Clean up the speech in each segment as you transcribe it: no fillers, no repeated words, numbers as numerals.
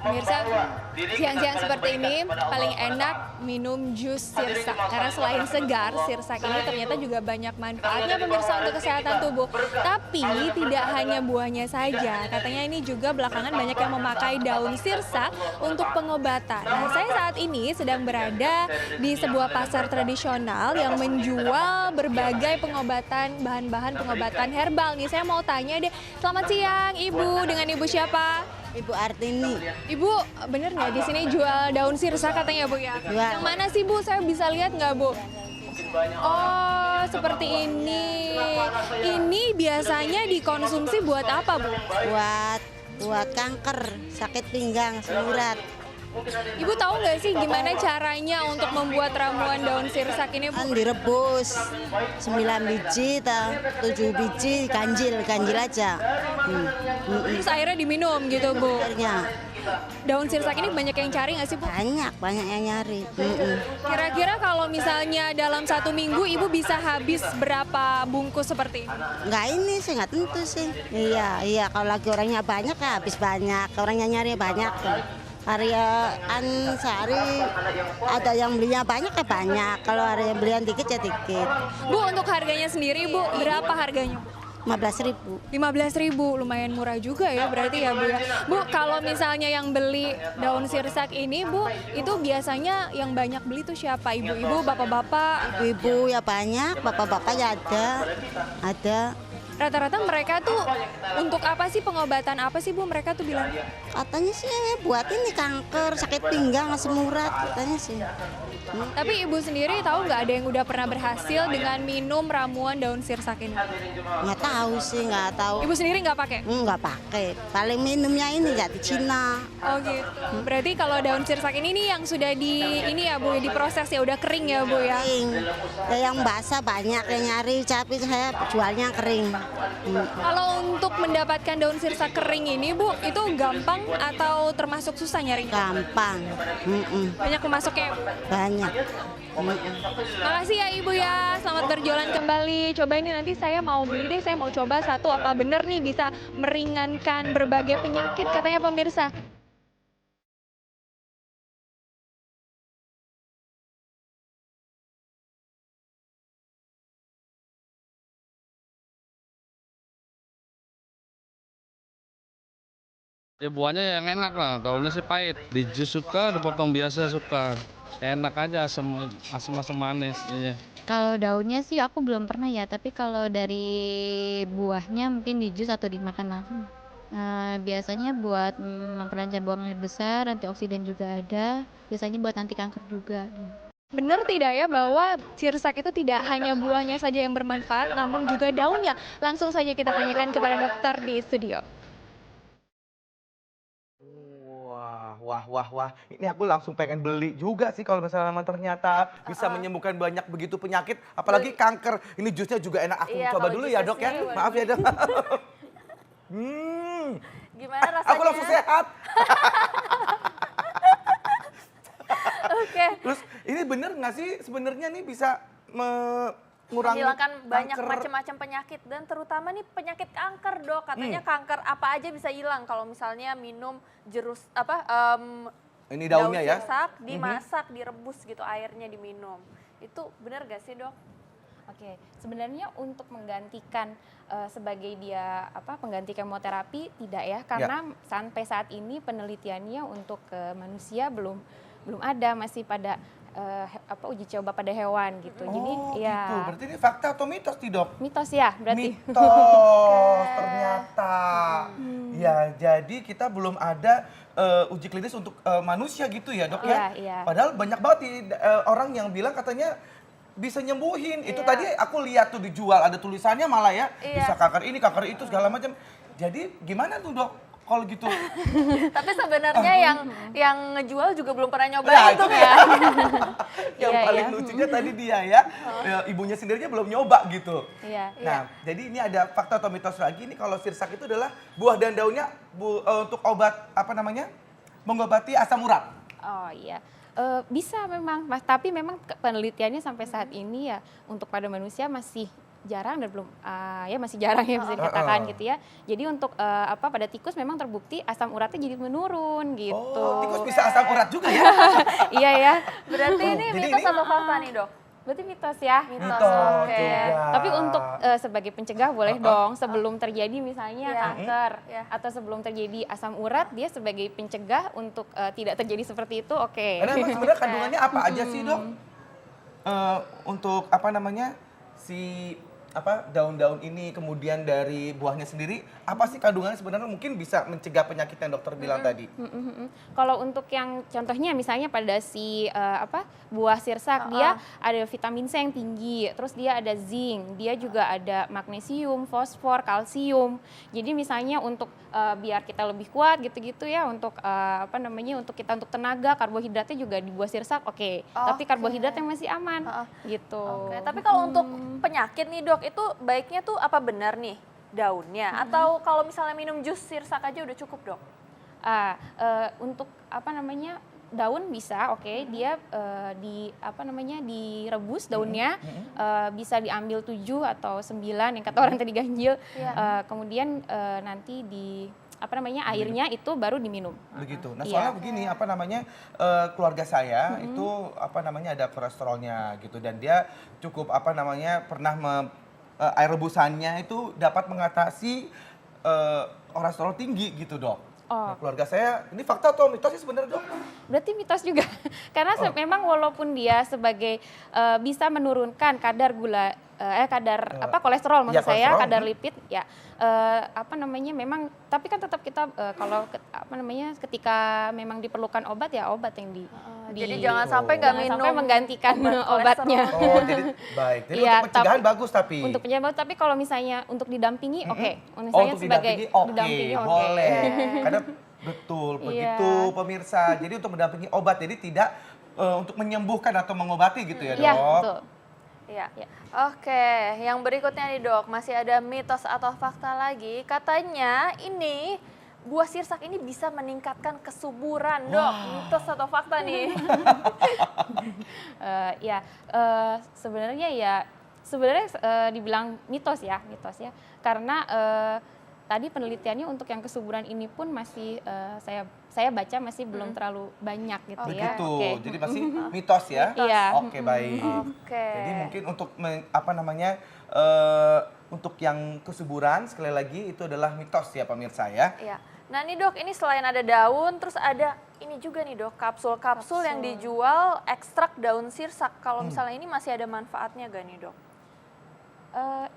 Pemirsa, siang-siang seperti ini paling enak minum jus sirsak. Karena selain segar, sirsak ini ternyata juga banyak manfaatnya pemirsa untuk kesehatan tubuh. Tapi tidak hanya buahnya saja, katanya ini juga belakangan banyak yang memakai daun sirsak untuk pengobatan. Nah, saya saat ini sedang berada di sebuah pasar tradisional yang menjual berbagai pengobatan, bahan-bahan pengobatan herbal. Nih, saya mau tanya deh, selamat siang Ibu, dengan Ibu siapa? Ibu Artini. Ibu, bener nggak di sini jual daun sirsak katanya Bu ya? Jual. Yang mana sih Bu? Saya bisa lihat nggak Bu? Oh, seperti ini. Ini biasanya dikonsumsi buat apa Bu? Buat kanker, sakit pinggang, semurat. Ibu tahu nggak sih gimana caranya untuk membuat ramuan daun sirsak ini Bu? Kan direbus 9 biji atau 7 biji, ganjil aja. Terus airnya diminum gitu Bu? Akhirnya Daun sirsak ini banyak yang cari nggak sih Bu? banyak yang nyari. Kira-kira kalau misalnya dalam 1 minggu Ibu bisa habis berapa bungkus seperti ini? Enggak ini sih, nggak tentu sih. Iya, kalau lagi orangnya banyak ya habis banyak, orangnya nyari banyak. Harian sehari ada yang belinya banyak ya banyak, kalau ada yang belian dikit ya dikit. Bu, untuk harganya sendiri Bu, berapa harganya Bu? 15.000. 15.000, lumayan murah juga ya berarti ya Bu ya. Bu, kalau misalnya yang beli daun sirsak ini Bu, itu biasanya yang banyak beli tuh siapa? Ibu-ibu, bapak-bapak? Ibu ya banyak, bapak-bapak ya ada. Rata-rata mereka tuh untuk apa sih, pengobatan apa sih Bu mereka tuh bilang? Katanya sih buat ini kanker, sakit pinggang, asam urat katanya sih. Tapi Ibu sendiri tahu nggak ada yang udah pernah berhasil dengan minum ramuan daun sirsak ini? Nggak tahu sih, nggak tahu. Ibu sendiri nggak pakai? Nggak pakai. Paling minumnya ini nggak di Cina. Oh gitu. Berarti kalau daun sirsak ini nih yang sudah ini ya Bu, diproses ya, udah kering ya Bu ya? Kering. Ya, yang basah banyak yang nyari, tapi saya jualnya kering. Kalau untuk mendapatkan daun sirsak kering ini Bu, itu gampang atau termasuk susah nyari? Gampang. Banyak pemasoknya? Banyak. Makasih ya Ibu ya, selamat berjualan kembali. Coba ini nanti saya mau beli deh, saya mau coba satu, apa bener nih bisa meringankan berbagai penyakit katanya pemirsa. Ya buahnya yang enak lah, daunnya sih pahit. Di jus suka, dipotong biasa suka. Enak aja, asam manis. Iya. Kalau daunnya sih aku belum pernah ya, tapi kalau dari buahnya mungkin di jus atau dimakan langsung. Biasanya buat memperlancar buang air besar, antioksidan juga ada. Biasanya buat anti kanker juga. Benar tidak ya bahwa sirsak itu tidak hanya buahnya saja yang bermanfaat, namun juga daunnya? Langsung saja kita tanyakan kepada dokter di studio. Wah. Ini aku langsung pengen beli juga sih kalau misalnya memang ternyata bisa menyembuhkan banyak begitu penyakit. Apalagi kanker. Ini jusnya juga enak. Aku Iya, coba kalau dulu jusnya ya dok ya. sendiri boleh. Maaf ya dok. Gimana rasanya? Aku langsung sehat. Oke. Terus ini bener nggak sih sebenarnya nih bisa mengurangi Menghilangkan banyak kanker? macam-macam penyakit dan terutama nih penyakit kanker dok. Katanya kanker apa aja bisa hilang kalau misalnya minum Ini daun daunnya ya. sirsak, dimasak, direbus gitu airnya diminum. Itu benar gak sih dok? Oke, sebenarnya untuk menggantikan sebagai dia pengganti kemoterapi tidak ya, karena sampai saat ini penelitiannya untuk manusia belum ada, masih pada uji coba pada hewan gitu. Jadi ya Gitu. Berarti ini fakta atau mitos nih dok? mitos ya berarti. Mitos ternyata. Ya, jadi kita belum ada uji klinis untuk manusia gitu ya dok ya? Iya. Padahal banyak banget orang yang bilang katanya bisa nyembuhin. Itu tadi aku lihat tuh dijual, ada tulisannya malah ya. Bisa kanker ini, kanker itu, segala macam. Jadi gimana tuh dok kalau gitu? Tapi sebenarnya yang ngejual juga belum pernah nyoba Nah, itu itu ya. Yang Iya, paling iya. lucunya tadi dia ya, ibunya sendirinya belum nyoba gitu. Iya. Nah, jadi ini ada fakta atau mitos lagi nih kalau sirsak itu adalah buah dan daunnya untuk obat mengobati asam urat. Oh iya. Bisa memang, Mas, tapi memang penelitiannya sampai saat ini ya untuk pada manusia masih jarang dan belum ya masih jarang ya bisa dikatakan gitu ya. Jadi untuk pada tikus memang terbukti asam uratnya jadi menurun gitu. Oh, tikus bisa asam urat juga ya? Iya ya. Berarti ini Jadi mitos ini- atau fakta nih dok? Berarti mitos ya. Mitos, Mitos oke. juga. Tapi untuk sebagai pencegah boleh dong sebelum terjadi misalnya Iya. kanker Iya. atau sebelum terjadi asam urat dia sebagai pencegah untuk tidak terjadi seperti itu oke. Karena emang sebenarnya kandungannya apa aja sih dok? Untuk apa namanya si daun-daun ini kemudian dari buahnya sendiri apa sih kandungannya sebenarnya mungkin bisa mencegah penyakit yang dokter bilang tadi? Kalau untuk yang contohnya misalnya pada si buah sirsak dia ada vitamin C yang tinggi, terus dia ada zinc, dia juga ada magnesium, fosfor, kalsium. Jadi misalnya untuk biar kita lebih kuat gitu-gitu ya untuk untuk kita untuk tenaga karbohidratnya juga di buah sirsak oke. Tapi karbohidrat yang masih aman gitu. Oke, tapi kalau untuk penyakit nih dok, itu baiknya tuh apa benar nih daunnya? Atau kalau misalnya minum jus sirsak aja udah cukup dok? Untuk daun bisa oke, dia direbus daunnya bisa diambil 7 atau 9 yang kata orang tadi ganjil. Kemudian nanti airnya itu baru diminum. Begitu. Nah soalnya begini keluarga saya itu ada kolesterolnya gitu dan dia cukup pernah air rebusannya itu dapat mengatasi kolesterol tinggi gitu dok. Nah, keluarga saya ini fakta atau mitos sih sebenarnya dok? Berarti mitos juga karena memang walaupun dia sebagai bisa menurunkan kadar gula kolesterol maksud saya kolesterol. kadar lipid ya memang tapi kan tetap kita ketika memang diperlukan obat ya obat yang Jadi jangan sampai nggak minum sampai menggantikan obatnya. Oh jadi baik. Jadi Iya, untuk pencegahan bagus tapi. Untuk pencegahan tapi kalau misalnya untuk didampingi oke. Misalnya untuk sebagai didampingi oke, boleh. Karena betul begitu Iya. pemirsa. Jadi untuk mendampingi obat jadi tidak untuk menyembuhkan atau mengobati gitu ya dok. Iya, betul. Iya. Ya. Oke, yang berikutnya nih dok, masih ada mitos atau fakta lagi. Katanya ini buah sirsak ini bisa meningkatkan kesuburan dok. Mitos atau fakta nih? Sebenarnya dibilang mitos ya karena tadi penelitiannya untuk yang kesuburan ini pun masih saya baca masih belum terlalu banyak gitu ya. Begitu. Oke. Jadi masih mitos ya. Iya. Oke baik. Oke. Jadi mungkin untuk untuk yang kesuburan sekali lagi itu adalah mitos ya pemirsa ya. Iya. Nah nih dok, ini selain ada daun, terus ada ini juga nih dok, kapsul-kapsul yang dijual ekstrak daun sirsak. Kalau misalnya ini masih ada manfaatnya gak nih dok?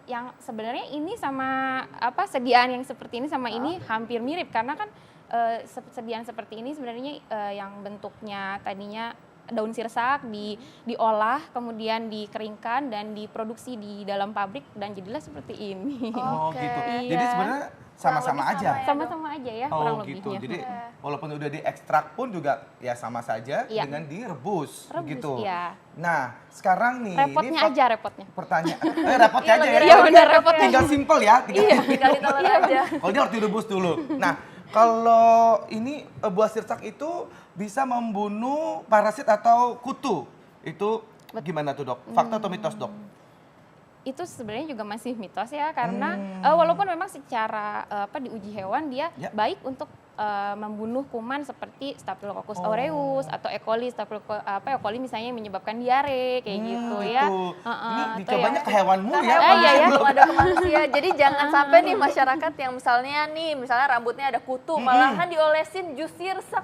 Yang sebenarnya ini sama sediaan yang seperti ini sama ini hampir mirip karena kan sediaan seperti ini sebenarnya yang bentuknya tadinya daun sirsak diolah kemudian dikeringkan dan diproduksi di dalam pabrik dan jadilah seperti ini. Oh Oke. gitu. Iya. Jadi sebenarnya sama-sama Kurang lebih aja. sama ya. Sama-sama aja ya kurang Oh gitu. lebihnya. Jadi walaupun udah diekstrak pun juga ya sama saja Iya. dengan direbus begitu. Iya. Nah, sekarang nih Repotnya aja repotnya. pertanyaan. Repotnya aja ya. Iya benar repotnya. Tinggal simple ya. Tinggal ditelan aja. Kalau dia harus direbus dulu. Nah, kalau ini buah sirsak itu bisa membunuh parasit atau kutu. Itu gimana tuh dok? Fakta atau mitos dok? Itu sebenarnya juga masih mitos ya karena walaupun memang secara diuji hewan dia baik untuk membunuh kuman seperti Staphylococcus aureus atau E. coli E. coli misalnya yang menyebabkan diare kayak gitu ya. Ini atau dicobanya yang- ke hewan mulu ya. Hewan, iya ya. belum ada ke manusia. Jadi jangan sampai nih masyarakat yang misalnya rambutnya ada kutu, malahan diolesin jus sirsak,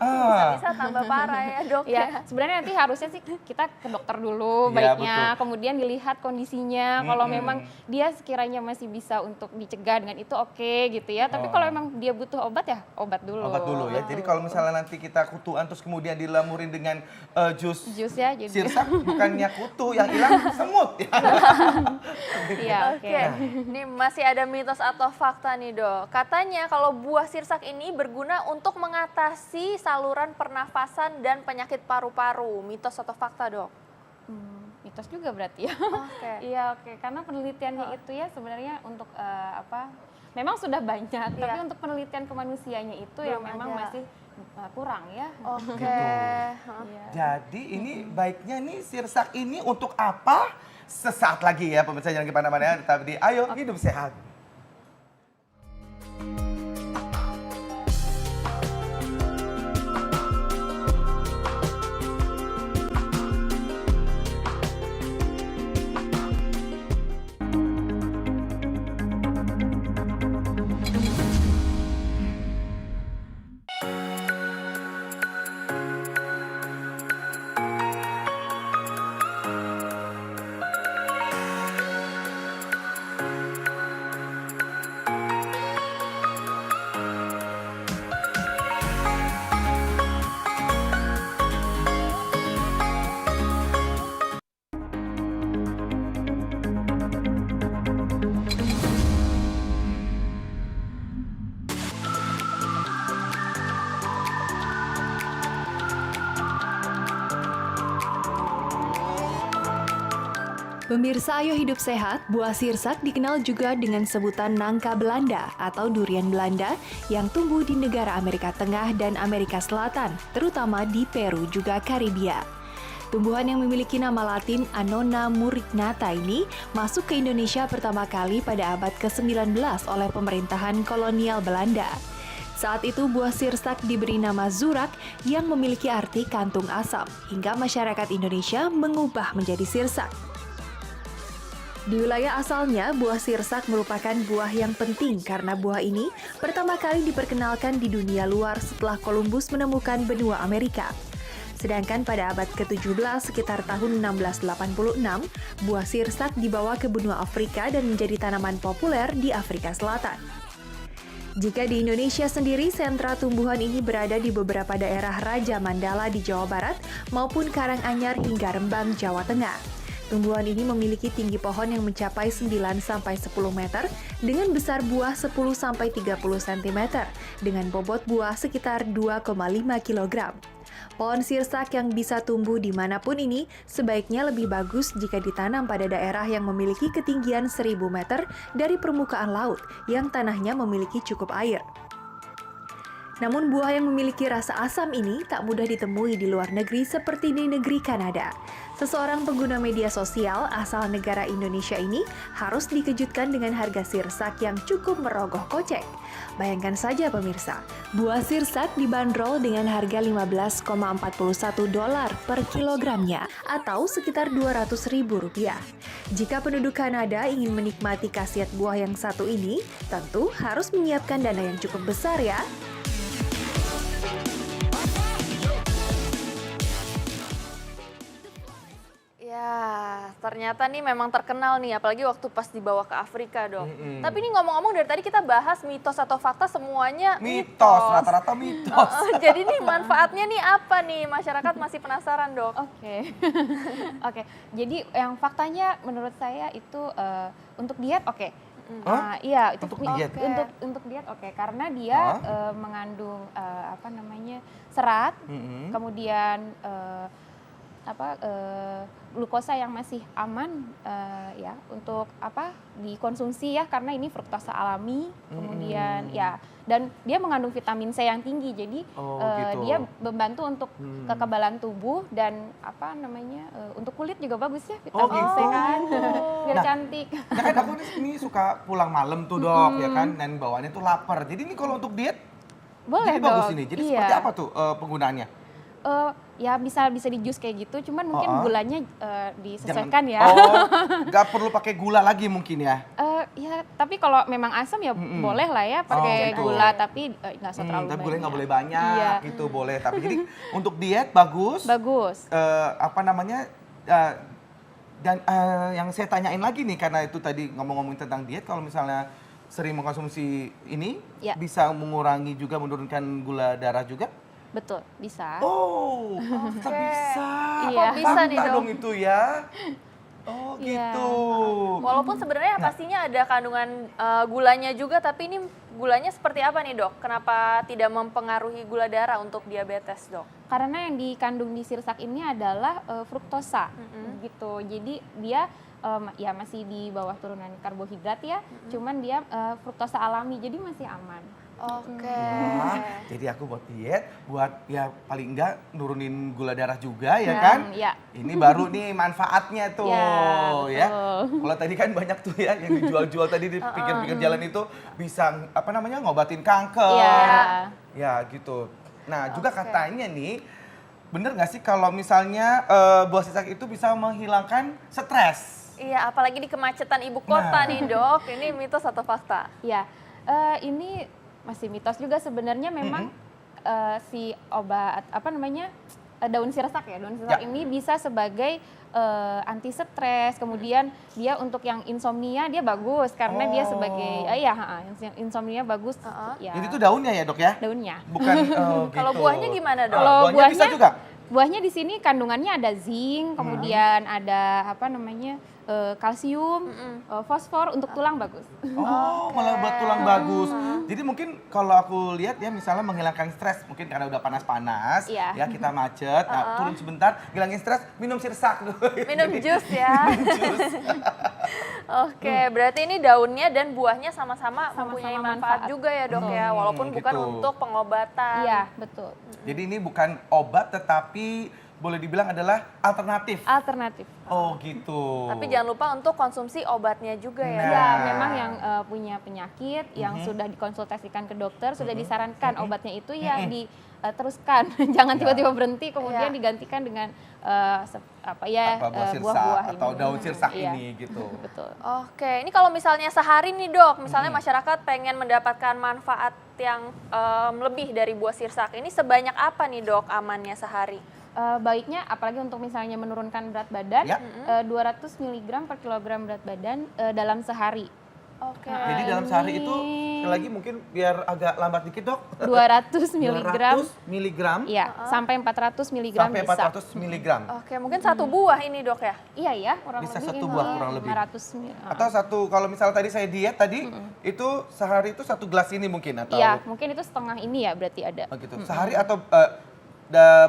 bisa tambah parah ya dok. Ya, sebenarnya nanti harusnya sih kita ke dokter dulu Iya, baiknya, betul. kemudian dilihat kondisinya. Kalau memang dia sekiranya masih bisa untuk dicegah dengan itu oke gitu ya. Tapi kalau emang dia butuh obat ya obat dulu. Obat dulu ya. Jadi kalau misalnya nanti kita kutuan terus kemudian dilamurin dengan jus Jus ya jadi. sirsak, bukannya kutu yang hilang semut. Iya, oke. Oke, nih masih ada mitos atau fakta nih dok. Katanya kalau buah sirsak ini berguna untuk mengatasi saluran pernafasan dan penyakit paru-paru. Mitos atau fakta dok? Mitos juga berarti ya. Oke. Iya, oke. Karena penelitiannya itu ya sebenarnya untuk memang sudah banyak, tapi untuk penelitian ke manusianya itu yang Belum memang ada. masih kurang ya. Oke. Iya. Jadi ini baiknya nih sirsak ini untuk apa sesaat lagi ya pemirsa, jangan kemana-mana, tetap di Ayo Hidup Sehat. Pemirsa Ayo Hidup Sehat, buah sirsak dikenal juga dengan sebutan nangka Belanda atau durian Belanda yang tumbuh di negara Amerika Tengah dan Amerika Selatan, terutama di Peru juga Karibia. Tumbuhan yang memiliki nama latin Annona murignata ini masuk ke Indonesia pertama kali pada abad ke-19 oleh pemerintahan kolonial Belanda. Saat itu buah sirsak diberi nama zurak yang memiliki arti kantung asam, hingga masyarakat Indonesia mengubah menjadi sirsak. Di wilayah asalnya, buah sirsak merupakan buah yang penting karena buah ini pertama kali diperkenalkan di dunia luar setelah Columbus menemukan benua Amerika. Sedangkan pada abad ke-17 sekitar tahun 1686, buah sirsak dibawa ke benua Afrika dan menjadi tanaman populer di Afrika Selatan. Jika di Indonesia sendiri, sentra tumbuhan ini berada di beberapa daerah Raja Mandala di Jawa Barat maupun Karanganyar hingga Rembang, Jawa Tengah. Tumbuhan ini memiliki tinggi pohon yang mencapai 9-10 meter dengan besar buah 10-30 cm dengan bobot buah sekitar 2,5 kg. Pohon sirsak yang bisa tumbuh dimanapun ini sebaiknya lebih bagus jika ditanam pada daerah yang memiliki ketinggian 1000 meter dari permukaan laut yang tanahnya memiliki cukup air. Namun buah yang memiliki rasa asam ini tak mudah ditemui di luar negeri seperti di negeri Kanada. Seseorang pengguna media sosial asal negara Indonesia ini harus dikejutkan dengan harga sirsak yang cukup merogoh kocek. Bayangkan saja pemirsa, buah sirsak dibanderol dengan harga $15,41 per kilogramnya atau sekitar Rp200.000. Jika penduduk Kanada ingin menikmati khasiat buah yang satu ini, tentu harus menyiapkan dana yang cukup besar ya. Ya, ternyata nih memang terkenal nih, apalagi waktu pas dibawa ke Afrika, Dok. Tapi ini ngomong-ngomong dari tadi kita bahas mitos atau fakta semuanya Mitos, rata-rata mitos. Jadi nih manfaatnya nih apa nih? Masyarakat masih penasaran, Dok. Oke. Oke. Jadi yang faktanya menurut saya itu untuk diet oke. Iya, itu Untuk diet? untuk diet oke, karena dia mengandung serat, kemudian glukosa yang masih aman ya untuk dikonsumsi ya, karena ini fruktosa alami, kemudian ya, dan dia mengandung vitamin C yang tinggi, jadi gitu. dia membantu untuk kekebalan tubuh dan untuk kulit juga bagus ya, vitamin C kan, biar cantik. Nah kan aku ini suka pulang malam tuh Dok, ya kan, dan bawaannya tuh lapar. Jadi ini kalau untuk diet, Boleh jadi bagus dong. ini. Jadi Iya. seperti apa tuh penggunaannya? Ya bisa di jus kayak gitu, cuman mungkin gulanya disesuaikan ya. Nggak perlu pakai gula lagi mungkin ya? Ya, tapi kalau memang asam ya boleh lah ya pakai gitu. gula, tapi nggak usah terlalu Tapi banyak. gulanya nggak boleh banyak Iya. gitu, boleh. Tapi jadi untuk diet bagus. Bagus. Dan yang saya tanyain lagi nih, karena itu tadi ngomong-ngomong tentang diet, kalau misalnya sering mengkonsumsi ini, Ya. bisa mengurangi juga, menurunkan gula darah juga? Betul, bisa. Oh, bisa. Iya. Kok bisa nih, Fakta Dok? dong itu ya. Oh Iya. gitu. Walaupun sebenarnya pastinya ada kandungan gulanya juga, tapi ini gulanya seperti apa nih, Dok? Kenapa tidak mempengaruhi gula darah untuk diabetes, Dok? Karena yang dikandung di sirsak ini adalah fruktosa gitu. Jadi dia ya masih di bawah turunan karbohidrat ya, cuman dia fruktosa alami, jadi masih aman. Oke. Wah, jadi aku buat diet, buat ya paling enggak nurunin gula darah juga ya kan? Ya. Ini baru nih manfaatnya tuh Ya, ya. betul. Kalau tadi kan banyak tuh ya yang dijual-jual tadi di pinggir-pinggir jalan itu bisa apa namanya ngobatin kanker. Iya. Ya gitu. Nah juga Oke. katanya nih, bener nggak sih kalau misalnya buah sirsak itu bisa menghilangkan stres? Iya, apalagi di kemacetan ibu kota Nah. nih dok. Ini mitos atau fakta? Ya, ini masih mitos juga sebenarnya memang si obat apa namanya daun sirsak ya, daun sirsak Ya. ini bisa sebagai anti stres, kemudian dia untuk yang insomnia dia bagus karena dia sebagai insomnia bagus ya. Jadi itu daunnya ya dok ya? Daunnya. Bukan gitu. Kalau buahnya gimana dok? Kalau buahnya bisa juga? Buahnya di sini kandungannya ada zinc, kemudian ada apa namanya kalsium, fosfor untuk tulang bagus. Oh, malah buat tulang bagus. Jadi mungkin kalau aku lihat ya misalnya menghilangkan stres, mungkin karena udah panas-panas, Iya. ya kita macet, nah, turun sebentar, hilangin stres, minum sirsak dulu. Minum jus ya. Oke, berarti ini daunnya dan buahnya sama-sama mempunyai manfaat manfaat. juga ya dok ya, walaupun bukan gitu. untuk pengobatan. Iya, betul. Jadi ini bukan obat tetapi boleh dibilang adalah alternatif. Alternatif. Oh gitu. Tapi jangan lupa untuk konsumsi obatnya juga ya. Nah. Ya, memang yang punya penyakit yang sudah dikonsultasikan ke dokter, sudah disarankan obatnya itu ya diteruskan. Jangan tiba-tiba berhenti kemudian Ya. digantikan dengan Apa buah sirsak buah-buah atau ini. daun sirsak Iya. ini gitu. Betul. Oke, ini kalau misalnya sehari nih dok, misalnya masyarakat pengen mendapatkan manfaat yang lebih dari buah sirsak ini, sebanyak apa nih dok amannya sehari? Baiknya apalagi untuk misalnya menurunkan berat badan, Ya. 200 mg per kilogram berat badan dalam sehari. Oke. Jadi dalam sehari itu sekali lagi mungkin biar agak lambat dikit dok. 200 mg 200 miligram ya, sampai 400 mg sampai bisa. 400 miligram. Oke, mungkin satu buah ini dok ya? Iya ya, kurang Bisa lebih satu buah kurang lebih. 500 ml. Atau satu, kalau misalnya tadi saya diet tadi, itu sehari itu satu gelas ini mungkin atau Iya, mungkin itu setengah ini ya berarti ada. oh gitu. Sehari atau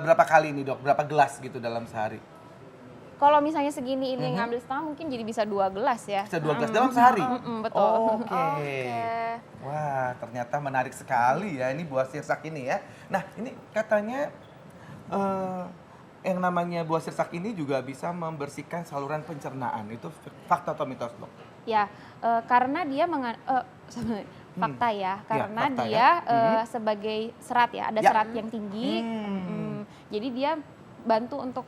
berapa kali nih dok? Berapa gelas gitu dalam sehari? Kalau misalnya segini ini ngambil setengah mungkin jadi bisa 2 gelas ya. Bisa 2 gelas dalam sehari? Betul. Oke. Wah, ternyata menarik sekali ya ini buah sirsak ini ya. Nah, ini katanya yang namanya buah sirsak ini juga bisa membersihkan saluran pencernaan. Itu fakta atau mitos dok? Ya, karena dia fakta ya, karena fakta dia ya. sebagai serat ya, ada Ya. serat yang tinggi. Jadi dia bantu untuk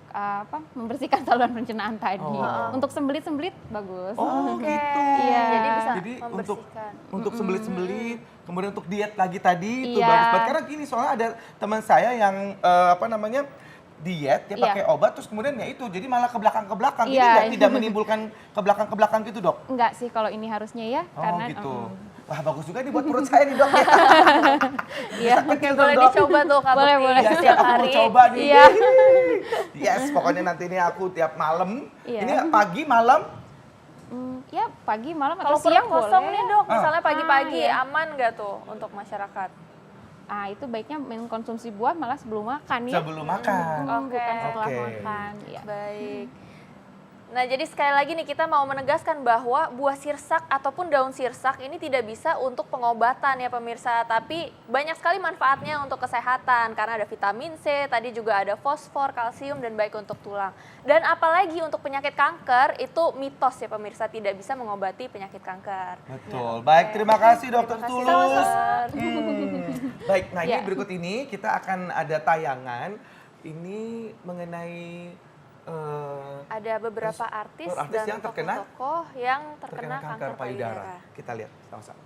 membersihkan saluran pencernaan tadi. Oh. Untuk sembelit-sembelit bagus. Oh gitu. Iya. Jadi bisa Jadi membersihkan. untuk sembelit-sembelit, kemudian untuk diet lagi tadi itu Iya. bagus banget. Karena gini soalnya ada teman saya yang diet dia Iya. pakai obat terus kemudian ya itu jadi malah ke belakang ini Iya. tidak menimbulkan ke belakang gitu dok. Enggak sih kalau ini harusnya ya, Oh karena gitu. Wah bagus juga nih buat perut saya nih dok ya. iya. Oke, boleh dicoba tuh Kak Boleh, Bekti boleh. Ya, setiap siap aku mau hari. coba nih. Iya. Yes, pokoknya nanti ini aku tiap malam. Iya. Ini pagi malam. Ya pagi, malam Kalau atau perut siang kosong boleh. nih dok, misalnya pagi-pagi, iya. aman nggak tuh untuk masyarakat? Itu baiknya mengkonsumsi buah malah sebelum makan ya. Sebelum makan. Oke. Bukan setelah Oke. makan. Ya. Baik. Nah, jadi sekali lagi nih kita mau menegaskan bahwa buah sirsak ataupun daun sirsak ini tidak bisa untuk pengobatan ya pemirsa, tapi banyak sekali manfaatnya untuk kesehatan karena ada vitamin C, tadi juga ada fosfor, kalsium dan baik untuk tulang. Dan apalagi untuk penyakit kanker itu mitos ya pemirsa, tidak bisa mengobati penyakit kanker. Betul. Baik, terima kasih Dokter Terima kasih, Tulus. dokter. Baik, nah ini Ya. berikut ini kita akan ada tayangan ini mengenai Ada beberapa artis dan yang terkena tokoh-tokoh yang terkena kanker payudara. Kita lihat sama-sama.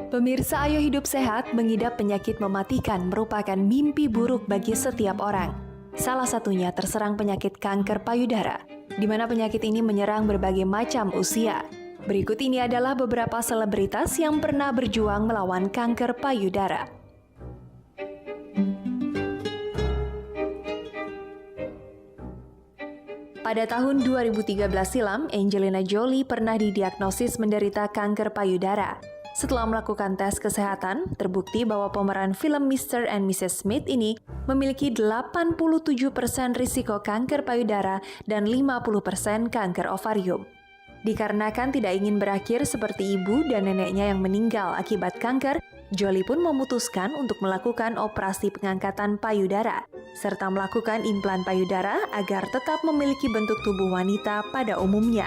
Pemirsa Ayo Hidup Sehat, mengidap penyakit mematikan merupakan mimpi buruk bagi setiap orang. Salah satunya terserang penyakit kanker payudara, di mana penyakit ini menyerang berbagai macam usia. Berikut ini adalah beberapa selebritas yang pernah berjuang melawan kanker payudara. Pada tahun 2013 silam, Angelina Jolie pernah didiagnosis menderita kanker payudara. Setelah melakukan tes kesehatan, terbukti bahwa pemeran film Mr. and Mrs. Smith ini memiliki 87% risiko kanker payudara dan 50% kanker ovarium. Dikarenakan tidak ingin berakhir seperti ibu dan neneknya yang meninggal akibat kanker, Jolie pun memutuskan untuk melakukan operasi pengangkatan payudara, serta melakukan implan payudara agar tetap memiliki bentuk tubuh wanita pada umumnya.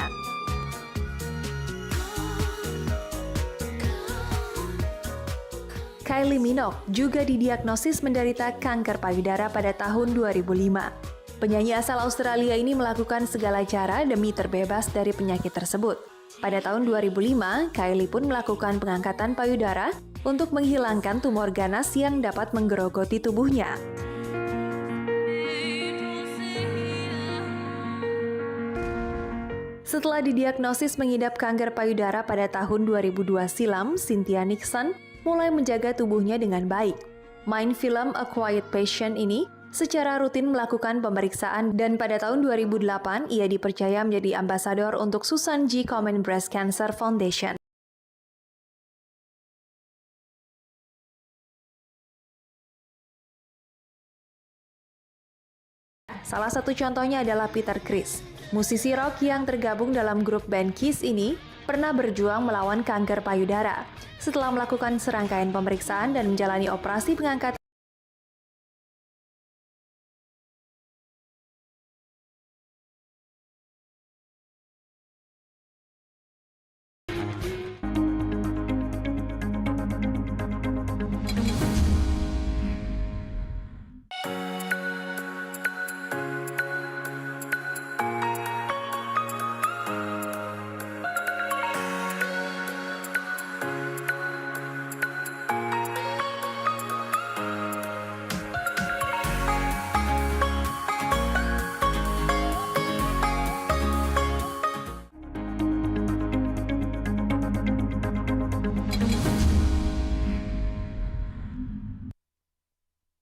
Kylie Minogue juga didiagnosis menderita kanker payudara pada tahun 2005. Penyanyi asal Australia ini melakukan segala cara demi terbebas dari penyakit tersebut. Pada tahun 2005, Kylie pun melakukan pengangkatan payudara untuk menghilangkan tumor ganas yang dapat menggerogoti tubuhnya. Setelah didiagnosis mengidap kanker payudara pada tahun 2002 silam, Cynthia Nixon mulai menjaga tubuhnya dengan baik. Main film A Quiet Passion ini secara rutin melakukan pemeriksaan dan pada tahun 2008 ia dipercaya menjadi ambasador untuk Susan G. Komen Breast Cancer Foundation. Salah satu contohnya adalah Peter Criss. Musisi rock yang tergabung dalam grup band Kiss ini pernah berjuang melawan kanker payudara. Setelah melakukan serangkaian pemeriksaan dan menjalani operasi pengangkatan